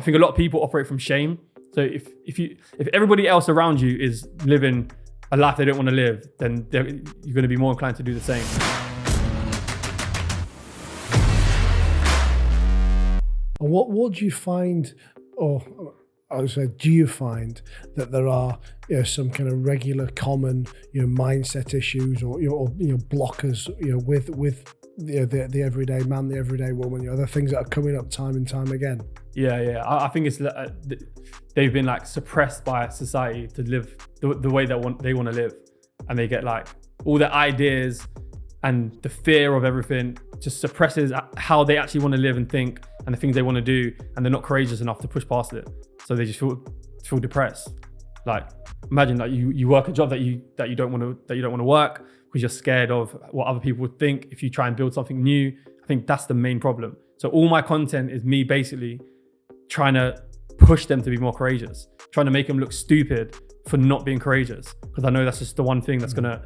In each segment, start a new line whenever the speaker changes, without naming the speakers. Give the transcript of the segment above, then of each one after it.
think a lot of people operate from shame. So if everybody else around you is living a life they don't want to live, then you're going to be more inclined to do the same.
And what do you find, or I would say, do you find that there are some kind of regular common mindset issues or blockers with the everyday man, the everyday woman, the things that are coming up time and time again?
Yeah. I think it's they've been like suppressed by society to live the way that they want to live, and they get like all their ideas and the fear of everything just suppresses how they actually want to live and think and the things they want to do, and they're not courageous enough to push past it. So they just feel depressed. Like imagine that you work a job that you don't want to work because you're scared of what other people would think if you try and build something new. I think that's the main problem. So all my content is me basically trying to push them to be more courageous, trying to make them look stupid for not being courageous, because I know that's just the one thing that's gonna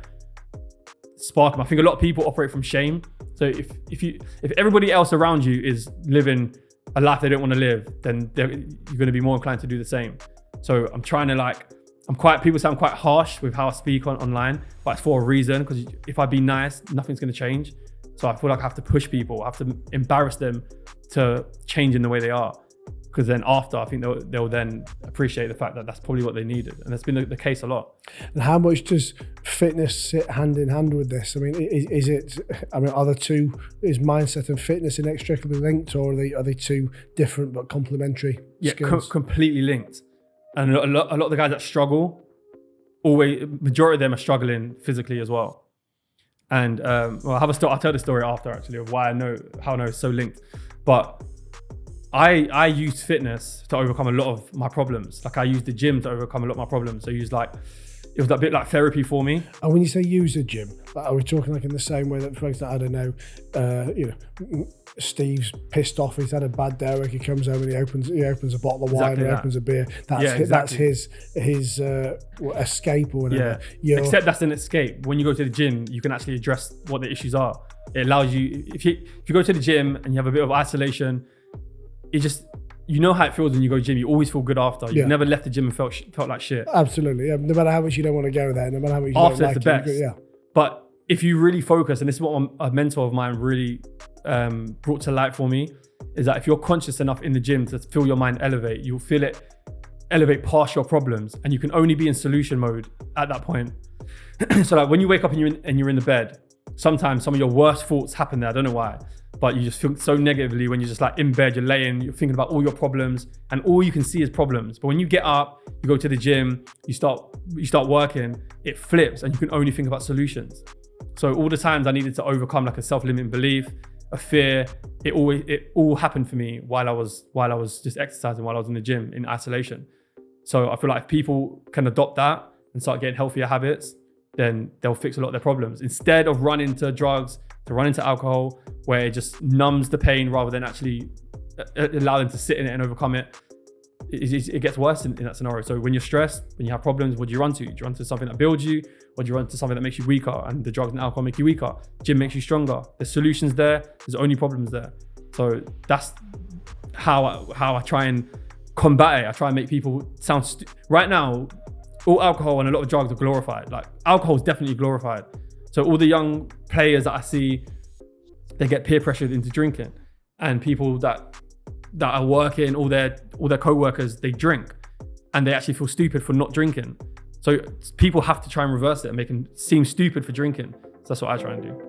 spark them. I think a lot of people operate from shame. So if everybody else around you is living a life they don't want to live, then you're going to be more inclined to do the same. So I'm trying to people say I'm quite harsh with how I speak online, but it's for a reason, because if I be nice, nothing's going to change. So I feel like I have to push people, I have to embarrass them to change in the way they are. Because then after, I think they'll then appreciate the fact that that's probably what they needed. And that's been the case a lot.
And how much does fitness sit hand in hand with this? I mean, are the two, is mindset and fitness inextricably linked, or are they two different but complementary skills?
Completely linked. And a lot of the guys that struggle, majority of them are struggling physically as well. And I'll tell the story after actually of how I know it's so linked. But I use fitness to overcome a lot of my problems. Like I use the gym to overcome a lot of my problems. So it was a bit like therapy for me.
And when you say use a gym, are we talking like in the same way that, for example, I don't know, Steve's pissed off, he's had a bad day, he comes home and he opens a bottle of wine, exactly, or opens a beer. That's his escape or whatever.
Yeah. Except that's an escape. When you go to the gym, you can actually address what the issues are. It allows you, if you go to the gym and you have a bit of isolation, you know how it feels when you go to the gym. You always feel good after. You've never left the gym and felt like shit.
Absolutely. Yeah. No matter how much you don't want to go there, no matter how much you
after
don't
it's
like
the best.
Yeah.
But if you really focus, and this is what a mentor of mine really brought to light for me, is that if you're conscious enough in the gym to feel your mind elevate, you'll feel it elevate past your problems, and you can only be in solution mode at that point. So like when you wake up and you're in the bed, sometimes some of your worst thoughts happen there. I don't know why. But you just feel so negatively when you're just like in bed, you're laying, you're thinking about all your problems, and all you can see is problems. But when you get up, you go to the gym, you start working, it flips and you can only think about solutions. So all the times I needed to overcome like a self-limiting belief, a fear, it all happened for me while I was just exercising, while I was in the gym in isolation. So I feel like if people can adopt that and start getting healthier habits, then they'll fix a lot of their problems. Instead of running to drugs, to run into alcohol, where it just numbs the pain rather than actually allow them to sit in it and overcome it. It gets worse in that scenario. So when you're stressed, when you have problems, what do you run to? Do you run to something that builds you, or do you run to something that makes you weaker? And the drugs and alcohol make you weaker. Gym makes you stronger. There's solutions there. There's only problems there. So that's how I try and combat it. I try and make people sound right now, all alcohol and a lot of drugs are glorified. Like alcohol is definitely glorified. So all the young players that I see, they get peer pressured into drinking, and people that are working, all their co-workers, they drink, and they actually feel stupid for not drinking. So people have to try and reverse it and make them seem stupid for drinking. So that's what I try and do.